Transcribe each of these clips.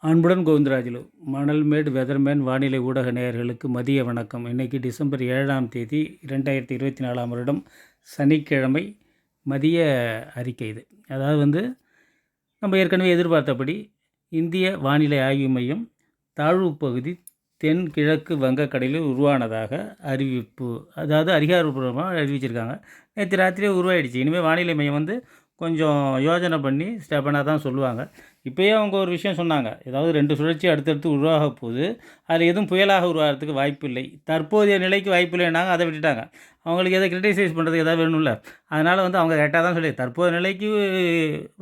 அன்புடன் கோவிந்தராஜுலு. மணல்மேடு வெதர்மேன் வானிலை ஊடக நேயர்களுக்கு மதிய வணக்கம். இன்றைக்கி டிசம்பர் 7ஆம் தேதி 2024ஆம் வருடம் சனிக்கிழமை மதிய அறிக்கை இது. அதாவது நம்ம ஏற்கனவே எதிர்பார்த்தபடி இந்திய வானிலை ஆய்வு மையம் தாழ்வு பகுதி தென்கிழக்கு வங்கக்கடலில் உருவானதாக அறிவிப்பு, அதாவது அதிகாரப்பூர்வமாக அறிவிச்சிருக்காங்க. நேற்று ராத்திரியே உருவாயிடுச்சு. இனிமேல் வானிலை மையம் கொஞ்சம் யோஜனை பண்ணி ஸ்டெப்பனாக தான் சொல்லுவாங்க. இப்போயே அவங்க ஒரு விஷயம் சொன்னாங்க, ஏதாவது 2 சுழற்சி அடுத்தடுத்து உருவாக போகுது, அதில் எதுவும் புயலாக உருவாகிறதுக்கு வாய்ப்பு இல்லை, தற்போதைய நிலைக்கு வாய்ப்பு இல்லைன்னாங்க. அதை விட்டுட்டாங்க. அவங்களுக்கு எதை கிரிட்டிசைஸ் பண்ணுறதுக்கு எதாவது வேணும்ல, அதனால் அவங்க கரெக்டாக தான் சொல்லி தற்போதைய நிலைக்கு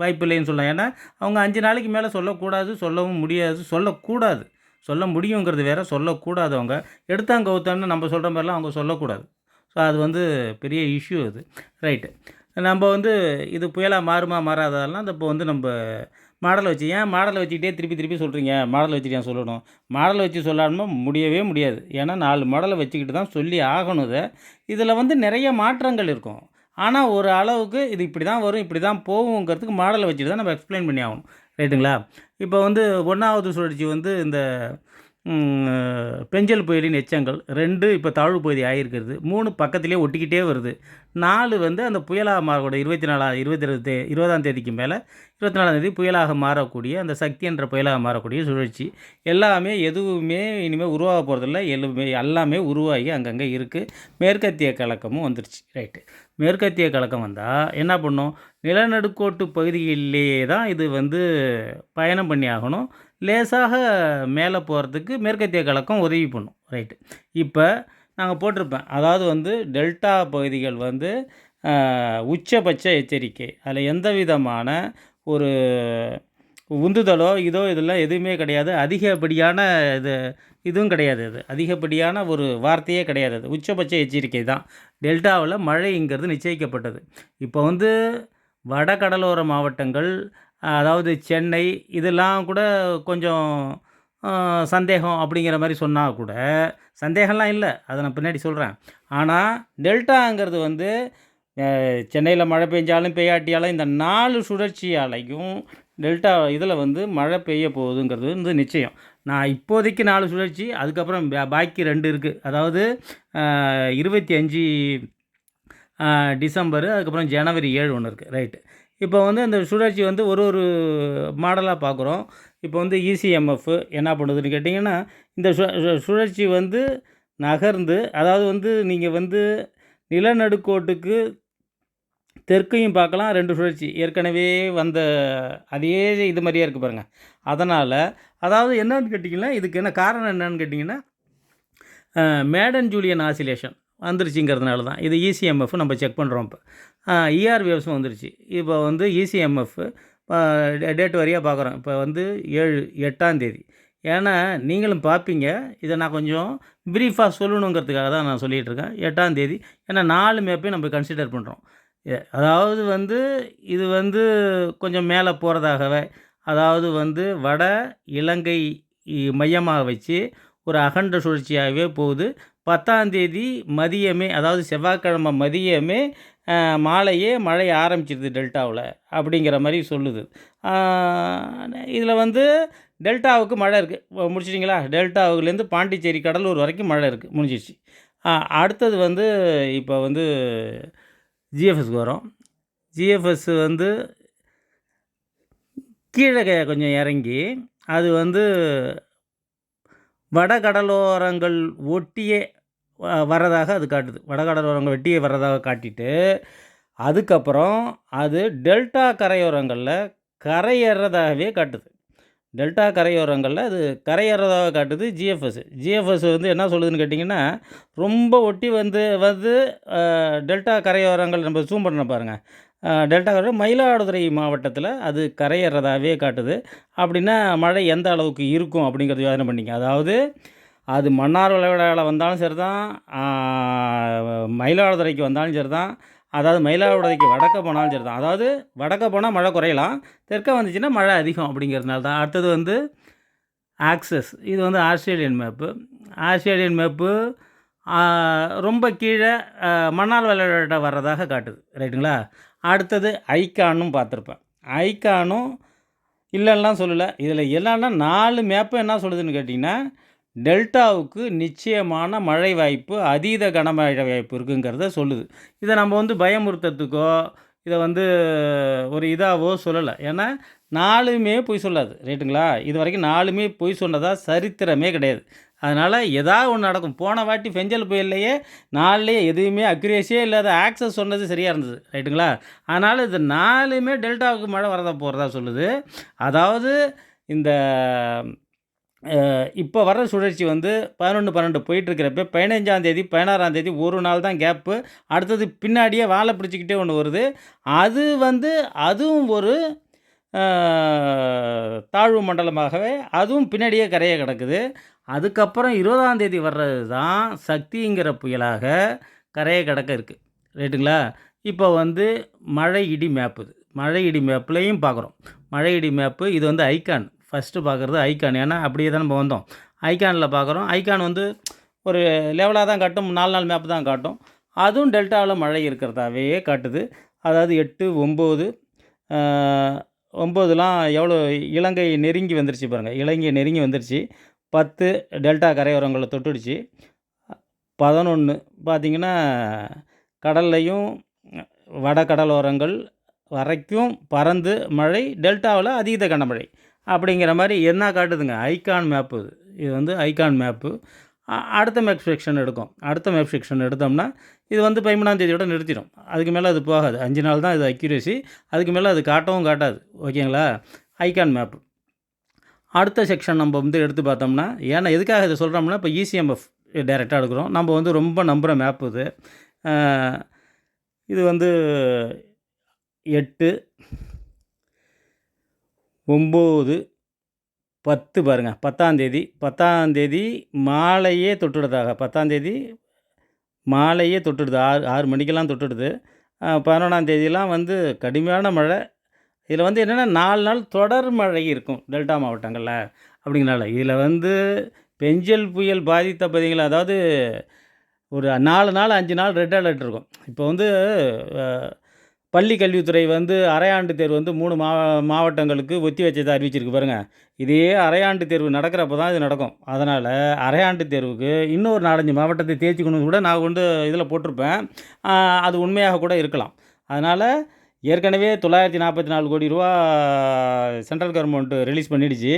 வாய்ப்பு இல்லைன்னு சொல்லலாம். ஏன்னா அவங்க 5 நாளைக்கு மேலே சொல்லக்கூடாது, சொல்லவும் முடியாது. சொல்லக்கூடாது, சொல்ல முடியுங்கிறது வேறு, சொல்லக்கூடாது. அவங்க எடுத்தாங்க கவுத்தான்னு நம்ம சொல்கிற மாதிரிலாம் அவங்க சொல்லக்கூடாது. ஸோ அது பெரிய இஷ்யூ அது. ரைட்டு. நம்ம இது புயலாக மாறுமா மாறாததெல்லாம் இப்போ நம்ம மாடலை வச்சு, ஏன் மாடலை வச்சுக்கிட்டே திருப்பி திருப்பி சொல்கிறீங்க, மாடலை வச்சுட்டு ஏன் சொல்லணும்? மாடலை வச்சு சொல்லாமல் முடியவே முடியாது. ஏன்னா 4 மாடலை வச்சுக்கிட்டு தான் சொல்லி ஆகணும். இதில் நிறைய மாற்றங்கள் இருக்கும். ஆனால் ஒரு அளவுக்கு இது இப்படி தான் வரும், இப்படி தான் போகுங்கிறதுக்கு மாடலை வச்சுட்டு தான் நம்ம எக்ஸ்பிளைன் பண்ணி ஆகணும். ரைட்டுங்களா? இப்போ 1வது சுழற்சி இந்த பெஞ்சல் புயலின் எச்சங்கள் 2 இப்போ தாழ்வு பகுதி ஆகியிருக்கிறது. 3 பக்கத்திலே ஒட்டிக்கிட்டே வருது. 4 அந்த புயலாக மாறக்கூடிய 20ஆம் தேதிக்கு மேலே 24ஆம் தேதி புயலாக மாறக்கூடிய அந்த சக்தி என்ற புயலாக மாறக்கூடிய சுழற்சி எல்லாமே எதுவுமே இனிமேல் உருவாக போகிறதில்ல. எல்லாமே உருவாகி அங்கங்கே இருக்குது. மேற்கத்திய கலக்கமும் வந்துருச்சு. ரைட்டு. மேற்கத்திய கலக்கம் வந்தால் என்ன பண்ணும்? நிலநடுக்கோட்டு பகுதிகளிலேயே தான் இது பயணம் பண்ணி ஆகணும். லேசாக மேலே போகிறதுக்கு மேற்கத்திய கலக்கம் உதவி பண்ணும். ரைட்டு. இப்போ நாங்கள் போட்டிருப்பேன், அதாவது டெல்டா பகுதிகள் உச்சபட்ச எச்சரிக்கை, அதில் எந்த விதமான ஒரு உந்துதலோ இதெல்லாம் எதுவுமே கிடையாது. அதிகப்படியான இதுவும் கிடையாது. அது அதிகப்படியான ஒரு வார்த்தையே கிடையாது. அது உச்சபட்ச எச்சரிக்கை தான். டெல்டாவில் மழைங்கிறது நிச்சயிக்கப்பட்டது. இப்போ வட கடலோர மாவட்டங்கள், அதாவது சென்னை, இதெல்லாம் கூட கொஞ்சம் சந்தேகம் அப்படிங்கிற மாதிரி சொன்னால் கூட, சந்தேகம்லாம் இல்லை, அதை நான் பின்னாடி சொல்கிறேன். ஆனால் டெல்டாங்கிறது சென்னையில் மழை பெஞ்சாலும் பெய்யாட்டியாலும் இந்த 4 சுழற்சியாலையும் டெல்டா இதில் மழை பெய்ய போகுதுங்கிறது நிச்சயம். நான் இப்போதைக்கு 4 சுழற்சி, அதுக்கப்புறம் பாக்கி 2 இருக்குது. அதாவது 25 டிசம்பர், அதுக்கப்புறம் ஜனவரி 7 ஒன்று இருக்குது. ரைட்டு. இப்போ இந்த சுழற்சி ஒரு மாடலாக பார்க்குறோம். இப்போ இசிஎம்எஃப் என்ன பண்ணுதுன்னு கேட்டிங்கன்னா, இந்த சுழற்சி நகர்ந்து, அதாவது நீங்கள் நிலநடுக்கோட்டுக்கு தெற்கையும் பார்க்கலாம். 2 சுழற்சி ஏற்கனவே வந்த அதே இது மாதிரியே இருக்குது பாருங்கள். அதனால் அதாவது என்னன்னு கேட்டிங்கன்னா, இதுக்கு என்ன காரணம் என்னன்னு கேட்டிங்கன்னா, மேடன் ஜூலியன் ஆசிலேஷன் வந்துருச்சுங்கிறதுனால தான். இது இசிஎம்எஃப் நம்ம செக் பண்ணுறோம். இப்போ இஆர் வேவ்ஸும் வந்துருச்சு. இப்போ இசிஎம்எஃப் டேட் வரியாக பார்க்குறோம். இப்போ 8ஆம் தேதி. ஏன்னா நீங்களும் பார்ப்பீங்க, இதை நான் கொஞ்சம் ப்ரீஃபாக சொல்லணுங்கிறதுக்காக தான் நான் சொல்லிகிட்ருக்கேன். 8ஆம் தேதி, ஏன்னா 4 மேப்பையும் நம்ம கன்சிடர் பண்ணுறோம். அதாவது இது கொஞ்சம் மேலே போகிறதாகவே, அதாவது வட இலங்கை மையமாக வச்சு ஒரு அகண்ட சுழற்சியாகவே போகுது. 10ஆம் தேதி மதியமே, அதாவது செவ்வாய்க்கிழமை மதியமே மாலையே மழை ஆரம்பிச்சிருது டெல்டாவில் அப்படிங்கிற மாதிரி சொல்லுது. இதில் டெல்டாவுக்கு மழை இருக்குது. முடிச்சிட்டிங்களா? டெல்டாவுலேருந்து பாண்டிச்சேரி கடலூர் வரைக்கும் மழை இருக்குது, முடிஞ்சிடுச்சு. அடுத்தது இப்போ ஜிஎஃப்எஸ்க்கு வரோம். ஜிஎஃப்எஸ் கீழே கொஞ்சம் இறங்கி அது வடகடலோரங்கள் ஒட்டியே வர்றதாக அது காட்டுது. வடகடலோரங்கள் ஒட்டியே வர்றதாக காட்டிட்டு, அதுக்கப்புறம் அது டெல்டா கரையோரங்களில் கரையேறதாகவே காட்டுது. டெல்டா கரையோரங்களில் அது கரையேறதாக காட்டுது ஜிஎஃப்எஸ் என்ன சொல்லுதுன்னு கேட்டிங்கன்னா, ரொம்ப ஒட்டி டெல்டா கரையோரங்கள் நம்ம ஜூம் பண்ண பாருங்கள். டெல்டா கரை மயிலாடுதுறை மாவட்டத்தில் அது கரையேறதாகவே காட்டுது. அப்படின்னா மழை எந்த அளவுக்கு இருக்கும் அப்படிங்கிறது யோசனை பண்ணிங்க. அதாவது அது மன்னார் வளைகுடாவில் வந்தாலும் சரி தான், மயிலாடுதுறைக்கு வந்தாலும் சரி தான், அதாவது மயிலாடுதுறைக்கு வடக்க போனாலும் சரி தான். அதாவது வடக்க போனால் மழை குறையலாம், தெற்க வந்துச்சுன்னா மழை அதிகம் அப்படிங்கிறதுனால தான். அடுத்தது ஆக்சஸ். இது ஆஸ்திரேலியன் மேப்பு. ஆஸ்திரேலியன் மேப்பு ரொம்ப கீழே மன்னார் வளைகுடா வர்றதாக காட்டுது. ரைட்டுங்களா? அடுத்தது ஐகானும் பார்த்துருப்பேன். ஐகானும் இல்லன்னுலாம் சொல்லல. இதில என்னன்னா 4 மேப்பும் என்ன சொல்லுதுன்னு கேட்டீங்கன்னா, டெல்டாவுக்கு நிச்சயமான மழை வாய்ப்பு, அதீத கனமழை வாய்ப்பு இருக்குங்கிறத சொல்லுது. இத நம்ம வந்து பயமுறுத்துறதுக்கோ, இத வந்து ஒரு இதாவோ சொல்லல. ஏன்னா 4மே பொய் சொல்லாது. ரைட்டுங்களா? இதுவரைக்கும் 4மே பொய் சொன்னதா சரித்திரமே கிடையாது. அதனால ஏதாவது ஒண்ணு நடக்கும். போன வாட்டி பெஞ்சல் புயல்லயே 4லயே எதுவுமே அக்யூரஸியே இல்லாத ஆக்ஸஸ் சொன்னது சரியா இருந்தது. ரைட்டுங்களா? அதனால இது 4மே டெல்டாவுக்கு மழை வரதா போறதா சொல்லுது. அதாவது இந்த இப்போ வர்ற சுழற்சி வந்து 11, 12 போயிட்டுருக்கிறப்ப 15ஆம் தேதி, 16ஆம் தேதி ஒரு நாள் தான் கேப்பு. அடுத்தது பின்னாடியே வால பிடிச்சுக்கிட்டே ஒண்ணு வருது. அது வந்து அதுவும் ஒரு அ தாழ்வு மண்டலமாகவே அதுவும் பின்னாடியே கரைய கிடக்குது. அதுக்கப்புறம் 20ஆம் தேதி வர்றது தான் சக்திங்கிற புயலாக கரைய கடக்க இருக்கு. ரைட்டுங்களா? இப்போ வந்து மழை, இடி மேப் இது. மழை, இடி மேப்லயும் பார்க்குறோம். மழை, இடி மேப்பு இது வந்து ஐகான். ஃபர்ஸ்ட்டு பார்க்குறது ஐகான். ஏன்னா அப்படியே தான் நம்ம வந்தோம். ஐகானில பார்க்குறோம். ஐகான் வந்து ஒரு லெவலா தான் காட்டும். 4 நாள் மேப் தான் காட்டும். அதுவும் டெல்டாவில மழை இருக்கிறதாவே காட்டுது. அதாவது 8, 9 அ 9லாம் எவ்வளோ இலங்கை நெருங்கி வந்துருச்சு பாருங்க. இலங்கை நெருங்கி வந்துருச்சு. 10 டெல்டா கரையோரங்கள தொட்டுடுச்சு. 11 பார்த்தீங்கன்னா, கடல்லையும் வட கடலோரங்கள் வரைக்கும் பறந்து மழை, டெல்டாவுல அதீத கனமழை. அப்படிங்கிற மாரி என்ன காட்டுதுங்க? ஐகான் மேப்பு இது. இது வந்து ஐகான் மேப்பு. அடுத்த மேப் செக்ஷன் எடுக்கும். அடுத்த மேப் செக்ஷன் எடுத்தோம்னா, இது வந்து 13ஆம் தேதியோட நிறுத்திடும். அதுக்கு மேல அது போகாது. 5 நாள் தான் இது அக்யூரசி. அதுக்கு மேல அது காட்டவும் காட்டாது. ஓகேங்களா? Icon map. அடுத்த செக்ஷன் நம்ம வந்து எடுத்து பார்த்தோம்னா, ஏன்னா எதுக்காக இத சொல்கிறோம்னா, இப்போ இசிஎம்எஃப் டைரக்ட்டா எடுக்கிறோம். நம்ம வந்து ரொம்ப நம்புற மேப் இது. அ இது வந்து 8, 9, 10 பாருங்க. 10ஆம் தேதி 10ஆம் தேதி மாலையே தொட்டுடுதாக 10ஆம் தேதி மாலையே தொட்டுடுது. 6 மணிக்கெல்லாம் தொட்டுடுது. 11ஆம் தேதிலாம் வந்து கடுமையான மழை. இதில வந்து என்னென்னா 4 நாள் தொடர் மழை இருக்கும் டெல்டா மாவட்டங்கள்ல. அப்படிங்கிறனால இதில வந்து பெஞ்சல் புயல் பாதித்த பகுதிகள் அதாவது ஒரு 4 நாள் 5 நாள் ரெட் அலர்ட் இருக்கும். இப்போ வந்து அ பள்ளி கல்வித்துறை வந்து அரையாண்டு தேர்வு வந்து 3 மாவட்டங்களுக்கு ஒத்தி வச்சத அறிவிச்சிருக்கு பாருங்க. இதே அரையாண்டு தேர்வு நடக்கிறப்ப தான் இது நடக்கும். அதனால அரையாண்டு தேர்வுக்கு இன்னொரு 4, 5 மாவட்டத்தை தேர்ச்சிக்கணும்னு கூட நான் வந்து இதில போட்டிருப்பேன். அது உண்மையாக கூட இருக்கலாம். அதனால ஏற்கனவே ரூ. 944 கோடி சென்ட்ரல் கவர்மெண்ட் ரிலீஸ் பண்ணிடுச்சு.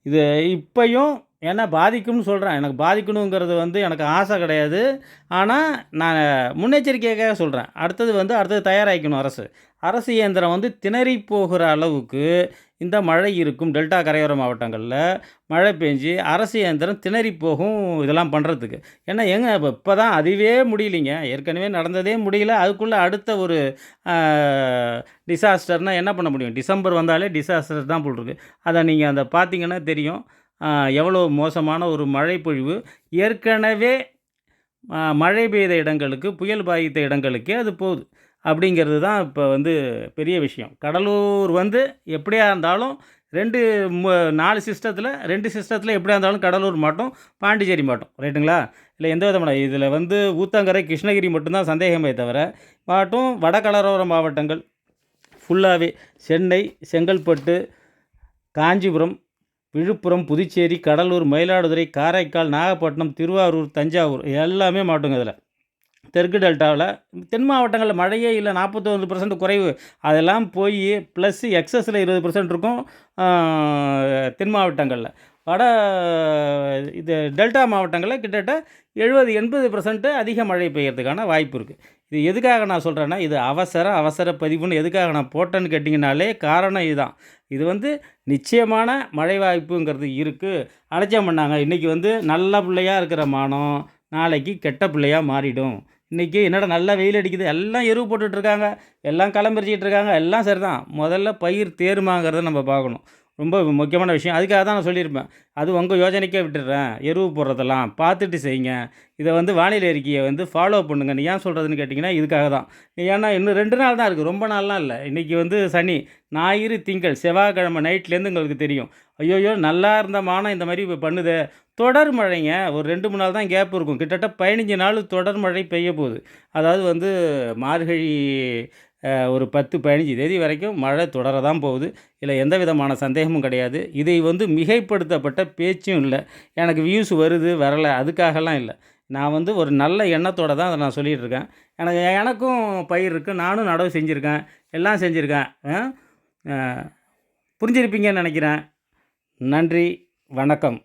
இது இப்பயும் ஏன்னா பாதிக்கும்னு சொல்றேன். எனக்கு பாதிக்கணுங்கிறது வந்து எனக்கு ஆசை கிடையாது. ஆனா, நான் முன்னெச்சரிக்கைக்காக சொல்றேன். அடுத்தது தயாராகிக்கணும் அரசு. அரசு இயந்திரம் வந்து திணறிப் போகிற அளவுக்கு இந்த மழை இருக்கும். டெல்டா கரையோர மாவட்டங்கள்ல மழை பெஞ்சு அரசு இயந்திரம் திணறிப் போகும் இதெல்லாம் பண்றதுக்கு. ஏன்னா ஏங்க இப்ப தான் அதுவே முடியலைங்க. ஏற்கனவே நடந்ததே முடியல. அதுக்குள்ள அடுத்த ஒரு அ டிசாஸ்டர்னா என்ன பண்ண முடியும்? டிசம்பர் வந்தாலே டிசாஸ்டர் தான் போல் இருக்கு. அத நீங்க அந்த பார்த்தீங்கன்னா தெரியும். எவ்வளோ மோசமான ஒரு மழைப்பொழிவு. ஏற்கனவே மழை பெய்த இடங்களுக்கு, புயல் பாதித்த இடங்களுக்கே அது போகுது. அப்படிங்கிறது தான் இப்போ வந்து பெரிய விஷயம். கடலூர் வந்து எப்படியா இருந்தாலும் 4 சிஸ்டத்தில 2 சிஸ்டத்தில எப்படியா இருந்தாலும் கடலூர் மாட்டும், பாண்டிச்சேரி மாட்டும். ரைட்டுங்களா? இதில எந்த விதமான இதில வந்து ஊத்தங்கரை, கிருஷ்ணகிரி மட்டும் தான் சந்தேகமே தவிர, வட கடலோர மாவட்டங்கள் ஃபுல்லாவே சென்னை, செங்கல்பட்டு, காஞ்சிபுரம், விழுப்புரம், புதுச்சேரி, கடலூர், மயிலாடுதுறை, காரைக்கால், நாகப்பட்டினம், திருவாரூர், தஞ்சாவூர் எல்லாமே மாவட்டங்க இதில. தெற்கு டெல்டாவில தென் மாவட்டங்கள்ல மழையே இல்ல. 41% குறைவு. அதெல்லாம் போயி ப்ளஸ் எக்ஸஸ்ல 20% இருக்கும். ஆ தென் மாவட்டங்கள்ல. வட இது டெல்டா மாவட்டங்கள்ல கிட்டத்தட்ட 70, 80% அதிக மழை பெய்யறதுக்கான வாய்ப்பு இருக்கு. இது எதுக்காக நான் சொல்றேன்னா, இது அவசர பதிவுன்னு எதுக்காக நான் போட்டேன்னு கேட்டீங்கன்னாலே காரணம் இதுதான். இது வந்து நிச்சயமான மழை வாய்ப்புங்கிறது இருக்கு. அலட்சியம் பண்ணாங்க. இன்னைக்கு வந்து நல்ல பிள்ளையா இருக்கிற மானம், நாளைக்கு கெட்ட பிள்ளையா மாறிடும். இன்னைக்கு என்னடா நல்லா வெயில் அடிக்குது. எல்லாம் எருவு போட்டுட்டு இருக்காங்க. எல்லாம் களம் பறிச்சுட்டு இருக்காங்க. எல்லாம் சரிதான். முதல்ல பயிர் தேறுமாங்கிறத நம்ம பார்க்கணும். ரொம்ப முக்கியமான விஷயம். அதுக்காக தான் நான் சொல்லியிருப்பேன். அது உங்க யோசனைக்கே விட்டுடுறேன். எருவு போடுறதெல்லாம் பார்த்துட்டு செய்யுங்க. இத வந்து வானிலை அறிக்கைய வந்து ஃபாலோ பண்ணுங்க. நீ ஏன் சொல்றதுன்னு கேட்டீங்கன்னா, இதுக்காக தான். ஏன்னா இன்னும் 2 நாள் தான் இருக்கு. ரொம்ப நாள்லாம் இல்ல. இன்னைக்கு வந்து சனி, ஞாயிறு, திங்கள், செவ்வாய்க்கிழமை நைட்லேருந்து உங்களுக்கு தெரியும். ஐய்யய்யோ! நல்லா இருந்த மானம் இந்த மாரி பண்ணுதே. தொடர் மழைங்க. ஒரு 2, 3 நாள் தான் கேப் இருக்கும். கிட்டத்தட்ட 15 நாள் தொடர் மழை பெய்ய போகுது. அதாவது வந்து மார்கழி ஒரு 10, 15 தேதி வரைக்கும் மழை தொடர தான் போகுது. இதில் எந்த விதமான சந்தேகமும் கிடையாது. இதை வந்து மிகைப்படுத்தப்பட்ட பேச்சும் இல்ல. எனக்கு வியூஸ் வருது, வரல அதுக்காகலாம் இல்ல. நான் வந்து ஒரு நல்ல எண்ணத்தோட தான் அத நான் சொல்லிகிட்டுருக்கேன். எனக்கும் பயிர் இருக்கு. நானும் நடவு செஞ்சுருக்கேன். எல்லாம் செஞ்சுருக்கேன். அ புரிஞ்சிருப்பீங்கன்னு நெனைக்கிறேன். நன்றி, வணக்கம்.